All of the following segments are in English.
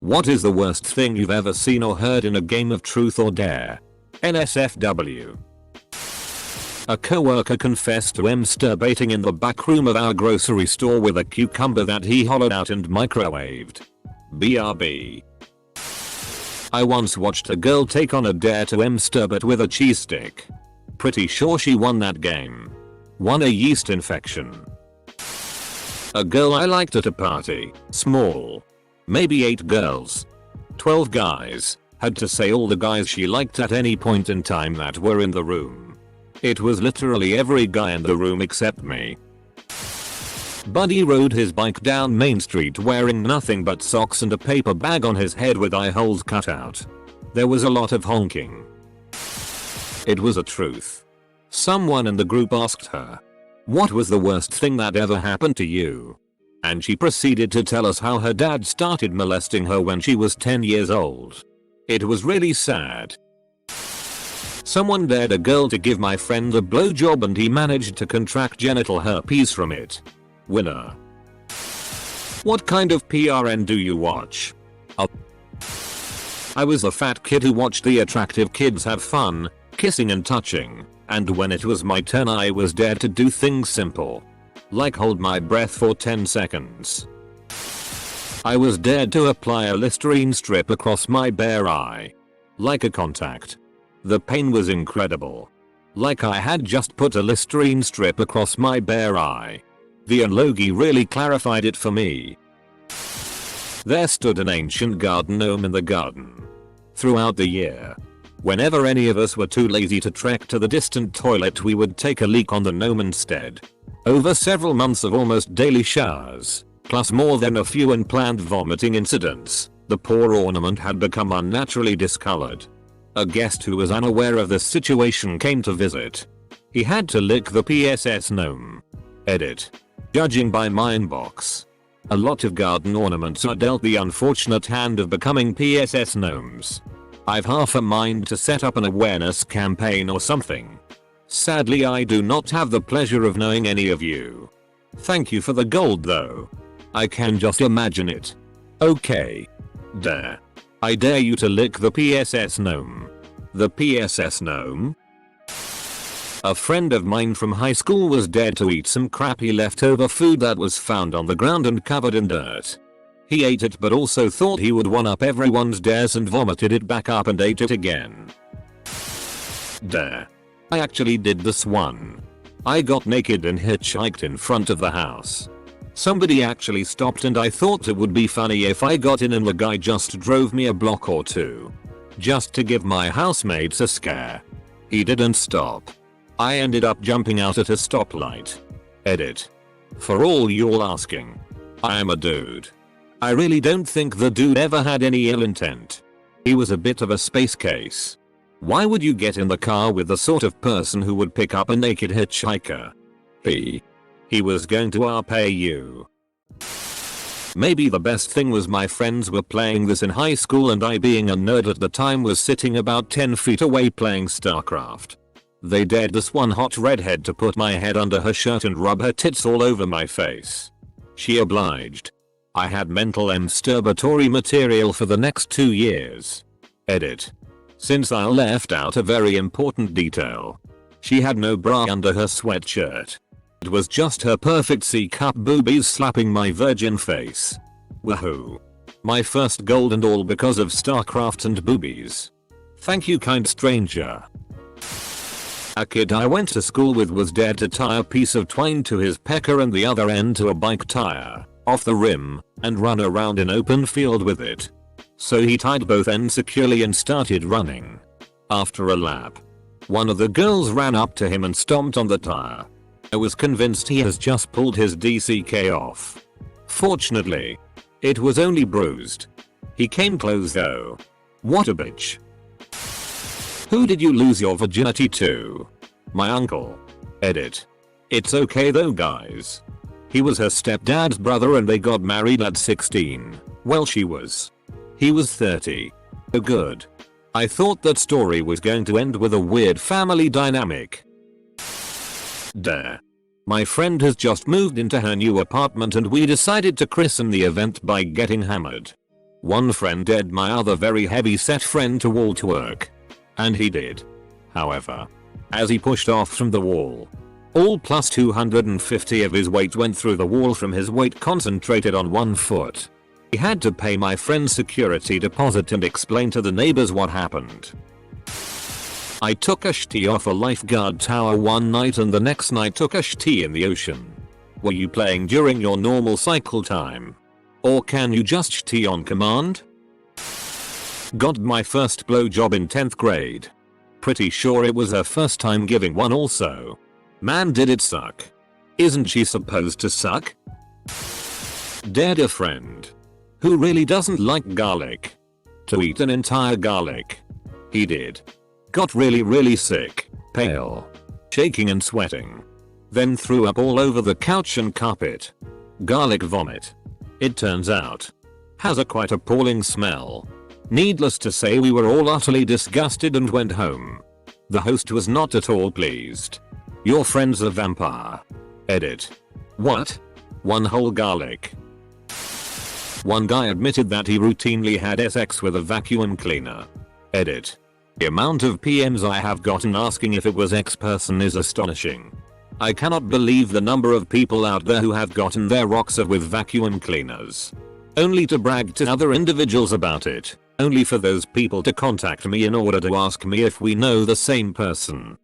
What is the worst thing you've ever seen or heard in a game of truth or dare? NSFW. A coworker confessed to masturbating in the back room of our grocery store with a cucumber that he hollowed out and microwaved. BRB. I once watched a girl take on a dare to masturbate with a cheese stick. Pretty sure she won that game. Won a yeast infection. A girl I liked at a party, small. Maybe 8 girls. 12 guys, had to say all the guys she liked at any point in time that were in the room. It was literally every guy in the room except me. Buddy rode his bike down Main Street wearing nothing but socks and a paper bag on his head with eye holes cut out. There was a lot of honking. It was a truth. Someone in the group asked her, "What was the worst thing that ever happened to you?" And she proceeded to tell us how her dad started molesting her when she was 10 years old. It was really sad. Someone dared a girl to give my friend a blowjob and he managed to contract genital herpes from it. Winner. What kind of PRN do you watch? I was the fat kid who watched the attractive kids have fun, kissing and touching, and when it was my turn I was dared to do things simple. Like hold my breath for 10 seconds. I was dared to apply a Listerine strip across my bare eye. Like a contact. The pain was incredible. Like I had just put a Listerine strip across my bare eye. The unlogie really clarified it for me. There stood an ancient garden gnome in the garden. Throughout the year, whenever any of us were too lazy to trek to the distant toilet we would take a leak on the gnome instead. Over several months of almost daily showers, plus more than a few unplanned vomiting incidents, the poor ornament had become unnaturally discolored. A guest who was unaware of the situation came to visit. He had to lick the PSS gnome. Edit. Judging by my inbox, a lot of garden ornaments are dealt the unfortunate hand of becoming PSS gnomes. I've half a mind to set up an awareness campaign or something. Sadly I do not have the pleasure of knowing any of you. Thank you for the gold though. I can just imagine it. Okay. Dare. I dare you to lick the PSS gnome. The PSS gnome? A friend of mine from high school was dared to eat some crappy leftover food that was found on the ground and covered in dirt. He ate it but also thought he would one up everyone's dares and vomited it back up and ate it again. Dare. I actually did this one. I got naked and hitchhiked in front of the house. Somebody actually stopped and I thought it would be funny if I got in and the guy just drove me a block or two. Just to give my housemates a scare. He didn't stop. I ended up jumping out at a stoplight. Edit. For all you're asking, I am a dude. I really don't think the dude ever had any ill intent. He was a bit of a space case. Why would you get in the car with the sort of person who would pick up a naked hitchhiker? P. He was going to pay you. Maybe the best thing was my friends were playing this in high school and I being a nerd at the time was sitting about 10 feet away playing StarCraft. They dared this one hot redhead to put my head under her shirt and rub her tits all over my face. She obliged. I had mental masturbatory material for the next 2 years. Edit. Since I left out a very important detail. She had no bra under her sweatshirt. It was just her perfect C-cup boobies slapping my virgin face. Woohoo. My first gold and all because of StarCraft and boobies. Thank you kind stranger. A kid I went to school with was dared to tie a piece of twine to his pecker and the other end to a bike tire, off the rim, and run around an open field with it. So he tied both ends securely and started running. After a lap, one of the girls ran up to him and stomped on the tire. I was convinced he has just pulled his DCK off. Fortunately, it was only bruised. He came close though. What a bitch. Who did you lose your virginity to? My uncle. Edit. It's okay though guys. He was her stepdad's brother and they got married at 16. Well she was. He was 30. Oh good. I thought that story was going to end with a weird family dynamic. Dare. My friend has just moved into her new apartment and we decided to christen the event by getting hammered. One friend dared my other very heavy set friend to wall twerk. And he did. However, as he pushed off from the wall, all plus 250 of his weight went through the wall from his weight concentrated on one foot. He had to pay my friend's security deposit and explain to the neighbors what happened. I took a shitty off a lifeguard tower one night and the next night took a shitty in the ocean. Were you playing during your normal cycle time? Or can you just shitty on command? Got my first blowjob in 10th grade. Pretty sure it was her first time giving one also. Man, did it suck. Isn't she supposed to suck? Dared a friend who really doesn't like garlic to eat an entire garlic. He did. Got really sick, pale, shaking and sweating. Then threw up all over the couch and carpet. Garlic vomit. It turns out has a quite appalling smell. Needless to say, we were all utterly disgusted and went home. The host was not at all pleased. Your friend's a vampire. Edit. What? One whole garlic. One guy admitted that he routinely had sex with a vacuum cleaner. Edit. The amount of PMs I have gotten asking if it was X person is astonishing. I cannot believe the number of people out there who have gotten their rocks off with vacuum cleaners. Only to brag to other individuals about it. Only for those people to contact me in order to ask me if we know the same person.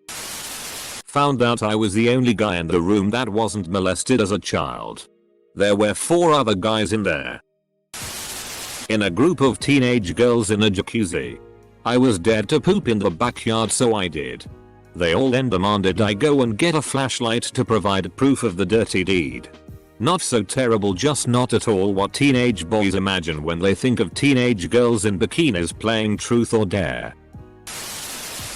Found out I was the only guy in the room that wasn't molested as a child. There were 4 other guys in there. In a group of teenage girls in a jacuzzi. I was dared to poop in the backyard, so I did. They all then demanded I go and get a flashlight to provide proof of the dirty deed. Not so terrible, just not at all what teenage boys imagine when they think of teenage girls in bikinis playing truth or dare.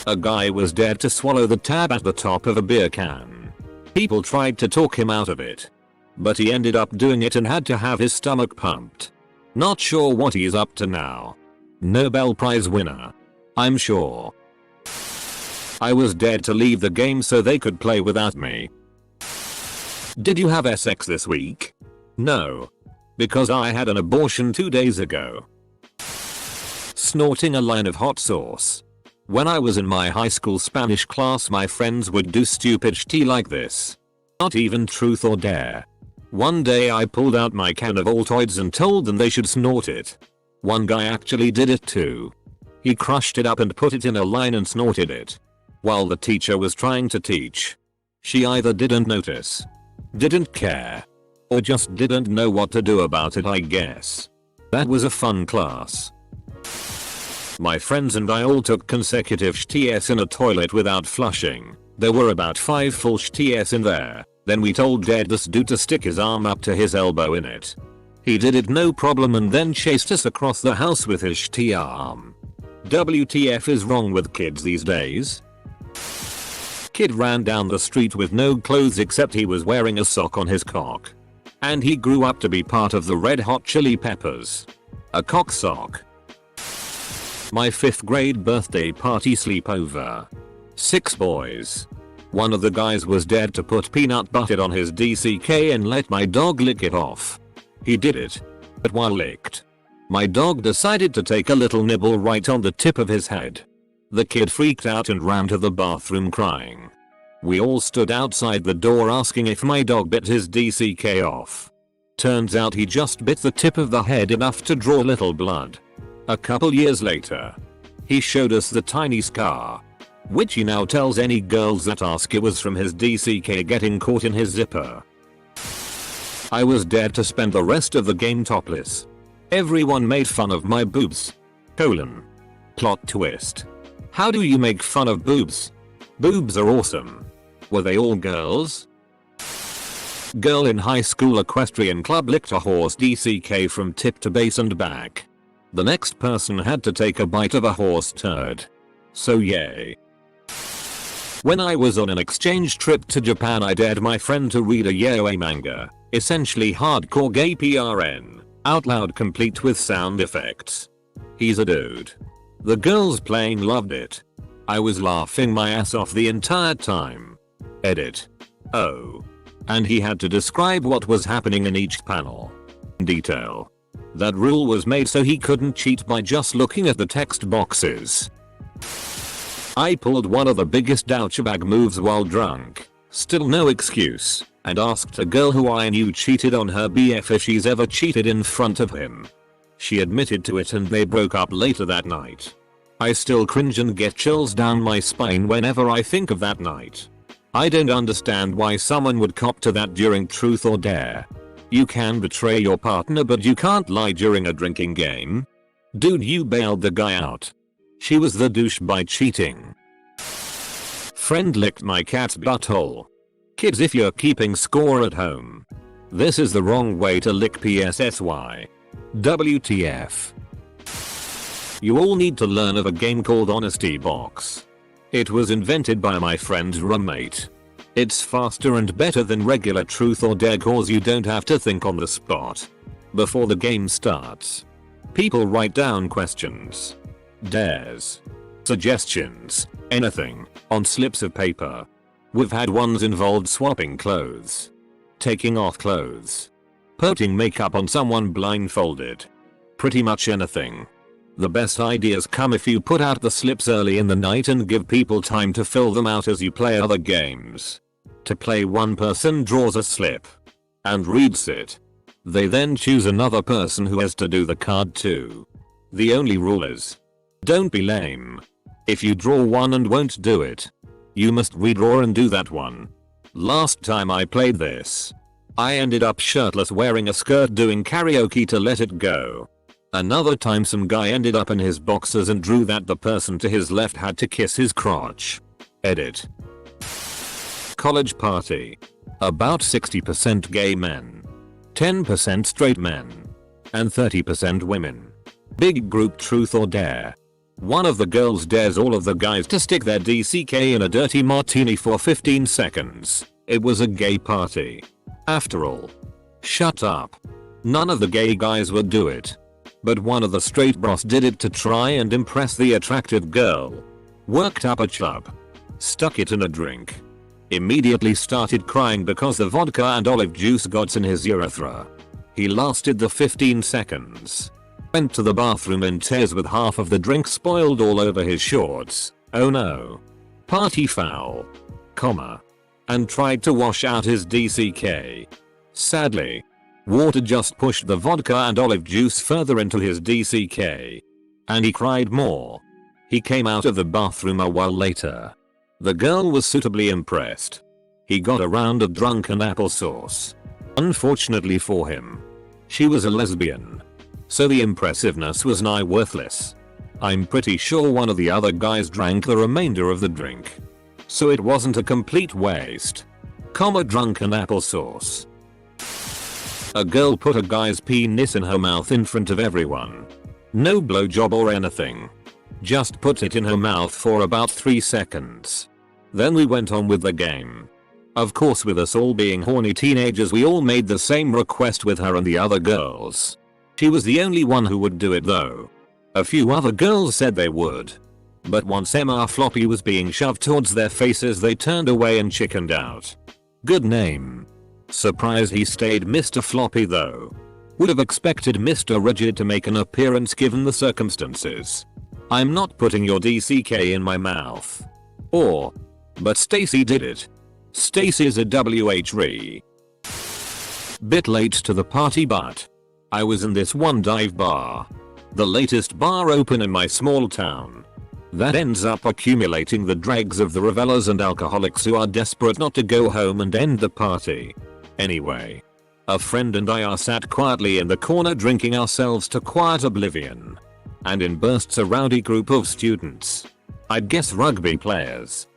A guy was dared to swallow the tab at the top of a beer can. People tried to talk him out of it, but he ended up doing it and had to have his stomach pumped. Not sure what he's up to now. Nobel Prize winner, I'm sure. I was dared to leave the game so they could play without me. Did you have sex this week? No. Because I had an abortion 2 days ago. Snorting a line of hot sauce. When I was in my high school Spanish class, my friends would do stupid shit like this. Not even truth or dare. One day I pulled out my can of Altoids and told them they should snort it. One guy actually did it too. He crushed it up and put it in a line and snorted it. While the teacher was trying to teach. She either didn't notice, didn't care, or just didn't know what to do about it, I guess. That was a fun class. My friends and I all took consecutive shits in a toilet without flushing. There were about 5 full shits in there. Then we told this dude to stick his arm up to his elbow in it. He did it no problem and then chased us across the house with his shitty arm. WTF is wrong with kids these days? Kid ran down the street with no clothes except he was wearing a sock on his cock. And he grew up to be part of the Red Hot Chili Peppers. A cock sock. My 5th grade birthday party sleepover. 6 boys. One of the guys was dared to put peanut butter on his DCK and let my dog lick it off. He did it. But while licked, my dog decided to take a little nibble right on the tip of his head. The kid freaked out and ran to the bathroom crying. We all stood outside the door asking if my dog bit his DCK off. Turns out he just bit the tip of the head enough to draw little blood. A couple years later, he showed us the tiny scar, which he now tells any girls that ask it was from his DCK getting caught in his zipper. I was dared to spend the rest of the game topless. Everyone made fun of my boobs. Plot twist. How do you make fun of boobs? Boobs are awesome. Were they all girls? Girl in high school equestrian club licked a horse DCK from tip to base and back. The next person had to take a bite of a horse turd. So yay. When I was on an exchange trip to Japan, I dared my friend to read a yaoi manga, essentially hardcore gay PRN, out loud complete with sound effects. He's a dude. The girls playing loved it. I was laughing my ass off the entire time. Edit. Oh. And he had to describe what was happening in each panel. Detail. That rule was made so he couldn't cheat by just looking at the text boxes. I pulled one of the biggest douchebag moves while drunk, still no excuse, and asked a girl who I knew cheated on her BF if she's ever cheated in front of him. She admitted to it and they broke up later that night. I still cringe and get chills down my spine whenever I think of that night. I don't understand why someone would cop to that during Truth or Dare. You can betray your partner but you can't lie during a drinking game. Dude, you bailed the guy out. She was the douche by cheating. Friend licked my cat's butthole. Kids, if you're keeping score at home, this is the wrong way to lick PSSY. WTF. You all need to learn of a game called Honesty Box. It was invented by my friend's roommate. It's faster and better than regular Truth or Dare cause you don't have to think on the spot. Before the game starts, people write down questions, dares, suggestions, anything, on slips of paper. We've had ones involved swapping clothes, taking off clothes, putting makeup on someone blindfolded. Pretty much anything. The best ideas come if you put out the slips early in the night and give people time to fill them out as you play other games. To play, one person draws a slip and reads it. They then choose another person who has to do the card too. The only rule is, don't be lame. If you draw one and won't do it, you must redraw and do that one. Last time I played this, I ended up shirtless wearing a skirt doing karaoke to Let It Go. Another time some guy ended up in his boxers and drew that the person to his left had to kiss his crotch. Edit. College party. About 60% gay men, 10% straight men, and 30% women. Big group Truth or Dare. One of the girls dares all of the guys to stick their DCK in a dirty martini for 15 seconds. It was a gay party. After all. Shut up. None of the gay guys would do it. But one of the straight bros did it to try and impress the attractive girl. Worked up a chub. Stuck it in a drink. Immediately started crying because the vodka and olive juice got in his urethra. He lasted the 15 seconds. Went to the bathroom in tears with half of the drink spoiled all over his shorts. Oh no. Party foul. And tried to wash out his DCK. Sadly, water just pushed the vodka and olive juice further into his DCK. And he cried more. He came out of the bathroom a while later. The girl was suitably impressed. He got a round of drunken applesauce. Unfortunately for him, she was a lesbian. So the impressiveness was nigh worthless. I'm pretty sure one of the other guys drank the remainder of the drink. So it wasn't a complete waste. Drunken applesauce. A girl put a guy's penis in her mouth in front of everyone. No blowjob or anything. Just put it in her mouth for about 3 seconds. Then we went on with the game. Of course, with us all being horny teenagers, we all made the same request with her and the other girls. She was the only one who would do it though. A few other girls said they would. But once MR Floppy was being shoved towards their faces, they turned away and chickened out. Good name. Surprised he stayed Mr. Floppy though. Would have expected Mr. Rigid to make an appearance given the circumstances. I'm not putting your DCK in my mouth. But Stacy did it. Stacy's a WH-re. Bit late to the party, but I was in this one dive bar. The latest bar open in my small town. That ends up accumulating the dregs of the revelers and alcoholics who are desperate not to go home and end the party. Anyway, a friend and I are sat quietly in the corner drinking ourselves to quiet oblivion. And in bursts a rowdy group of students. I'd guess rugby players.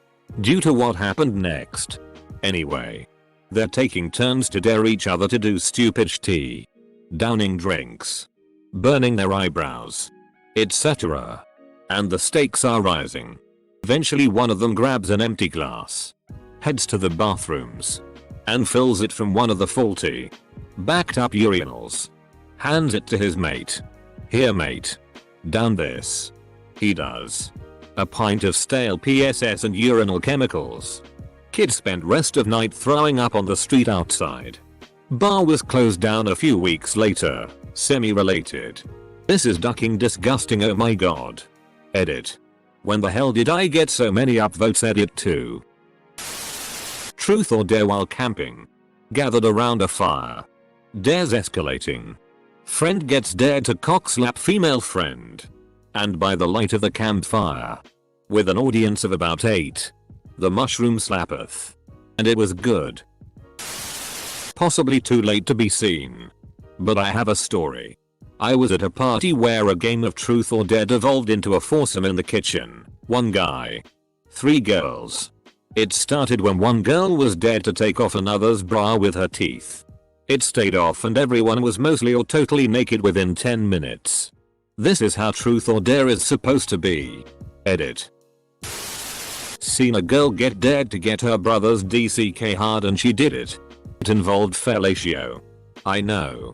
Due to what happened next. Anyway, they're taking turns to dare each other to do stupid shit. Downing drinks. Burning their eyebrows. Etc. And the stakes are rising. Eventually one of them grabs an empty glass. Heads to the bathrooms. And fills it from one of the faulty, backed up urinals. Hands it to his mate. Here mate. Down this. He does. A pint of stale PSS and urinal chemicals. Kid spent rest of night throwing up on the street outside. Bar was closed down a few weeks later, Semi-related. This is ducking disgusting, oh my god. Edit. When the hell did I get so many upvotes? Edit 2. Truth or dare while camping. Gathered around a fire. Dares escalating. Friend gets dared to cock-slap female friend. And by the light of the campfire. With an audience of about 8. The mushroom slappeth. And it was good. Possibly too late to be seen. But I have a story. I was at a party where a game of truth or dare devolved into a foursome in the kitchen. 1 guy. 3 girls. It started when one girl was dared to take off another's bra with her teeth. It stayed off and everyone was mostly or totally naked within 10 minutes. This is how truth or dare is supposed to be. Edit. Seen a girl get dared to get her brother's DCK hard and she did it. It involved fellatio. I know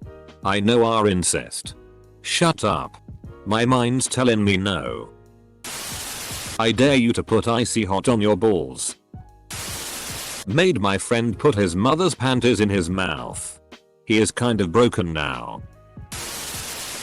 our incest. Shut up. My mind's telling me no. I dare you to put icy hot on your balls. Made my friend put his mother's panties in his mouth. He is kind of broken now.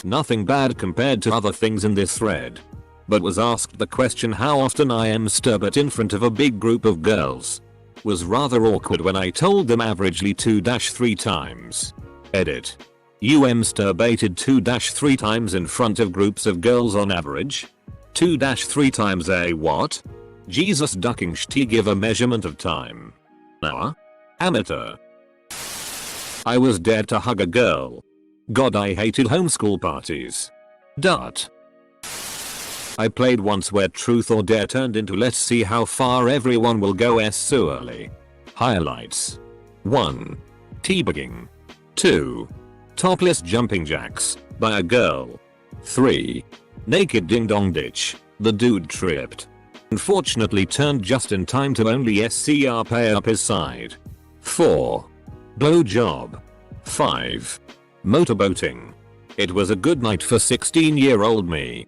Nothing bad compared to other things in this thread. But was asked the question how often I masturbate in front of a big group of girls. Was rather awkward when I told them averagely 2-3 times. Edit. You masturbated 2-3 times in front of groups of girls on average? 2-3 times a what? Jesus ducking shti give a measurement of time. Hour? Amateur. I was dared to hug a girl. God, I hated homeschool parties. Dot. I played once where truth or dare turned into let's see how far everyone will go early. Highlights. 1. Teabagging. 2. Topless jumping jacks by a girl. 3. Naked ding dong ditch. The dude tripped. Unfortunately turned just in time to only SCR pay up his side. 4. Blowjob. 5. Motorboating. It was a good night for 16-year-old me.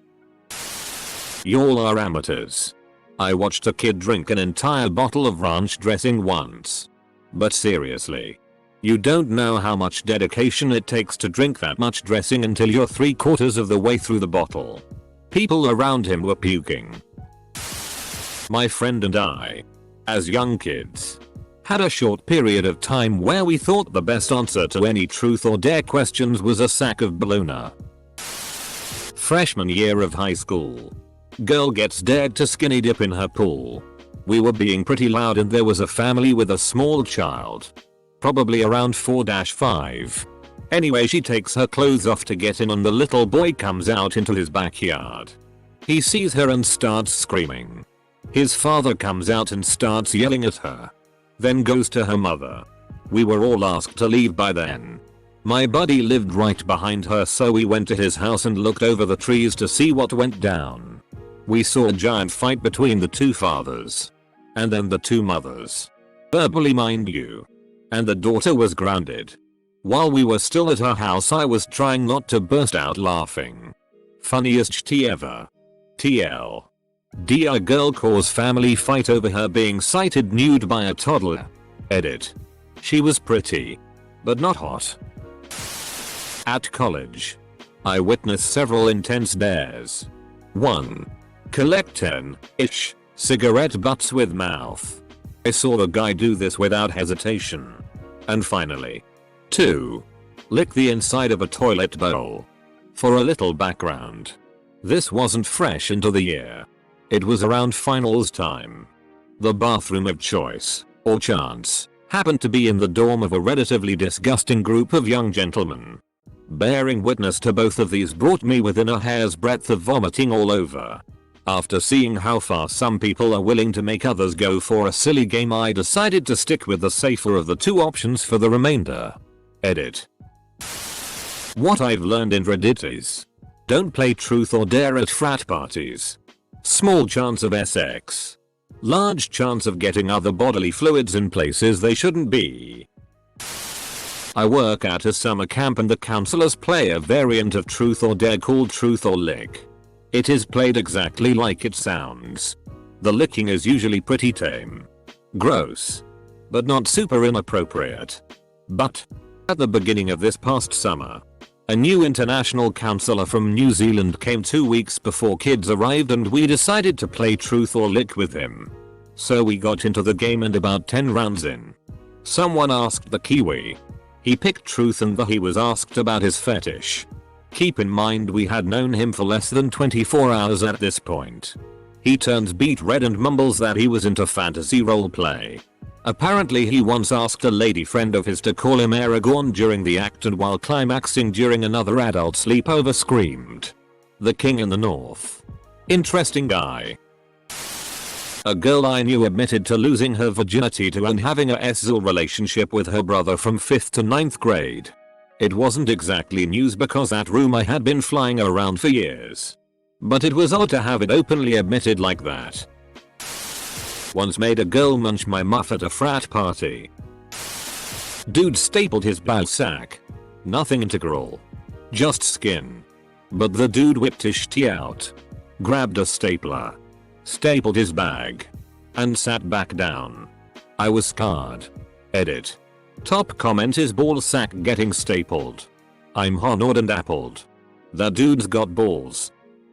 Y'all are amateurs. I watched a kid drink an entire bottle of ranch dressing once. But seriously. You don't know how much dedication it takes to drink that much dressing until you're 3/4 of the way through the bottle. People around him were puking. My friend and I, as young kids, had a short period of time where we thought the best answer to any truth or dare questions was a sack of bologna. Freshman year of high school. Girl gets dared to skinny dip in her pool. We were being pretty loud and there was a family with a small child. Probably around 4-5. Anyway, she takes her clothes off to get in and the little boy comes out into his backyard. He sees her and starts screaming. His father comes out and starts yelling at her. Then goes to her mother. We were all asked to leave by then. My buddy lived right behind her, so we went to his house and looked over the trees to see what went down. We saw a giant fight between the 2 fathers. And then the 2 mothers. Verbally, mind you. And the daughter was grounded. While we were still at her house, I was trying not to burst out laughing. Funniest tea ever. TL. A girl cause family fight over her being sighted nude by a toddler. Edit. She was pretty. But not hot. At college. I witnessed several intense dares. 1. Collect 10-ish cigarette butts with mouth. I saw a guy do this without hesitation. And finally. 2. Lick the inside of a toilet bowl. For a little background. This wasn't fresh into the year. It was around finals time. The bathroom of choice, or chance, happened to be in the dorm of a relatively disgusting group of young gentlemen. Bearing witness to both of these brought me within a hair's breadth of vomiting all over. After seeing how far some people are willing to make others go for a silly game, I decided to stick with the safer of the 2 options for the remainder. Edit. What I've learned in Reddit is, don't play truth or dare at frat parties. Small chance of SX. Large chance of getting other bodily fluids in places they shouldn't be. I work at a summer camp and the counselors play a variant of truth or dare called truth or lick. It is played exactly like it sounds. The licking is usually pretty tame. Gross. But not super inappropriate. But, at the beginning of this past summer, A new international counselor from New Zealand came 2 weeks before kids arrived and we decided to play truth or lick with him. So we got into the game and about 10 rounds in, someone asked the Kiwi. He picked truth and he was asked about his fetish. Keep in mind we had known him for less than 24 hours at this point. He turns beet red and mumbles that he was into fantasy roleplay. Apparently he once asked a lady friend of his to call him Aragorn during the act and while climaxing during another adult sleepover screamed, "The King in the North." Interesting guy. A girl I knew admitted to losing her virginity to and having a SZL relationship with her brother from 5th to 9th grade. It wasn't exactly news because that rumor had been flying around for years. But it was odd to have it openly admitted like that. Once made a girl munch my muff at a frat party. Dude stapled his ball sack. Nothing integral. Just skin. But the dude whipped his shitty out. Grabbed a stapler. Stapled his bag. And sat back down. I was scarred. Edit. Top comment is ball sack getting stapled. I'm honored and appled. That dude's got balls.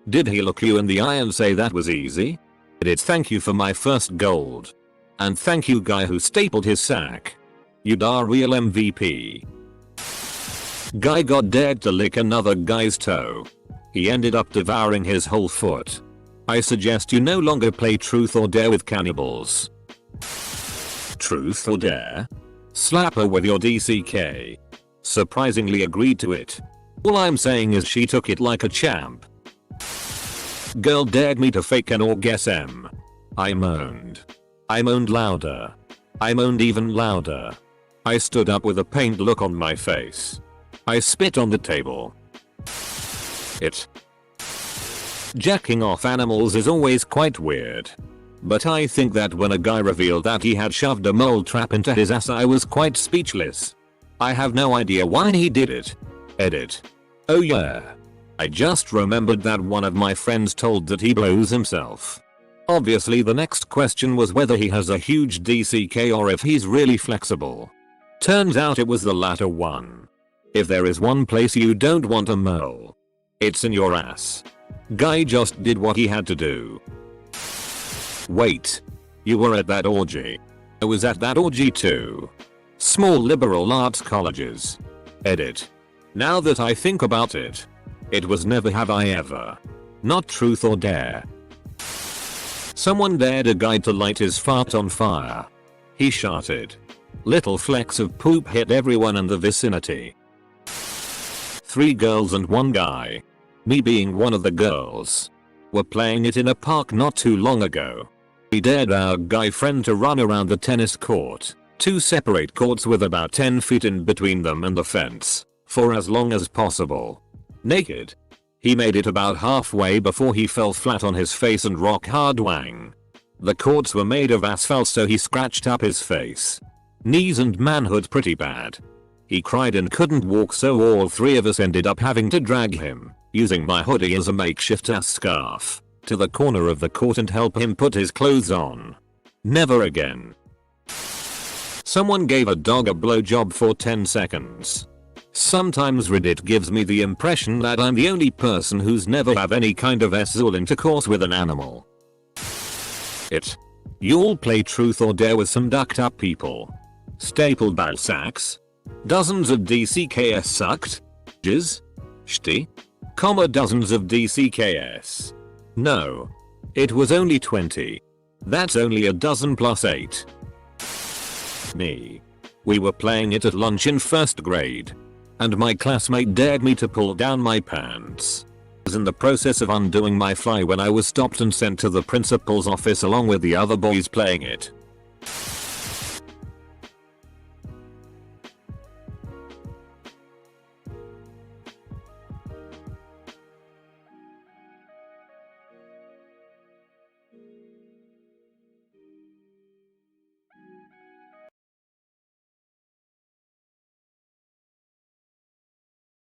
Did he look you in the eye and say that was easy? Edit. Thank you for my first gold. And thank you guy who stapled his sack. You'd are real MVP. Guy got dared to lick another guy's toe. He ended up devouring his whole foot. I suggest you no longer play truth or dare with cannibals. Truth or dare? Slap her with your DCK. Surprisingly agreed to it. All I'm saying is she took it like a champ. Girl dared me to fake an orgasm. I moaned. I moaned louder. I moaned even louder. I stood up with a pained look on my face. I spit on the table. Jacking off animals is always quite weird. But I think that when a guy revealed that he had shoved a mole trap into his ass I was quite speechless. I have no idea why he did it. Edit. Oh yeah. I just remembered that one of my friends told that he blows himself. Obviously the next question was whether he has a huge DCK or if he's really flexible. Turns out it was the latter one. If there is one place you don't want a mole, it's in your ass. Guy just did what he had to do. Wait. You were at that orgy. I was at that orgy too. Small liberal arts colleges. Edit. Now that I think about it. It was never have I ever. Not truth or dare. Someone dared a guy to light his fart on fire. He sharted. Little flecks of poop hit everyone in the vicinity. 3 girls and 1 guy, me being one of the girls, were playing it in a park not too long ago. We dared our guy friend to run around the tennis court, 2 separate courts with about 10 feet in between them and the fence, for as long as possible. Naked. He made it about halfway before he fell flat on his face and rock hard wang. The courts were made of asphalt so he scratched up his face, knees and manhood pretty bad. He cried and couldn't walk so all 3 of us ended up having to drag him, using my hoodie as a makeshift ass scarf, to the corner of the court and help him put his clothes on. Never again. Someone gave a dog a blowjob for 10 seconds. Sometimes Reddit gives me the impression that I'm the only person who's never had any kind of SZL intercourse with an animal. You all play truth or dare with some ducked up people. Stapled ball sacks. Dozens of DCKS sucked. Jizz. Shti. Dozens of DCKS. No. It was only 20. That's only a dozen plus 8. Me. We were playing it at lunch in 1st grade. And my classmate dared me to pull down my pants. I was in the process of undoing my fly when I was stopped and sent to the principal's office along with the other boys playing it.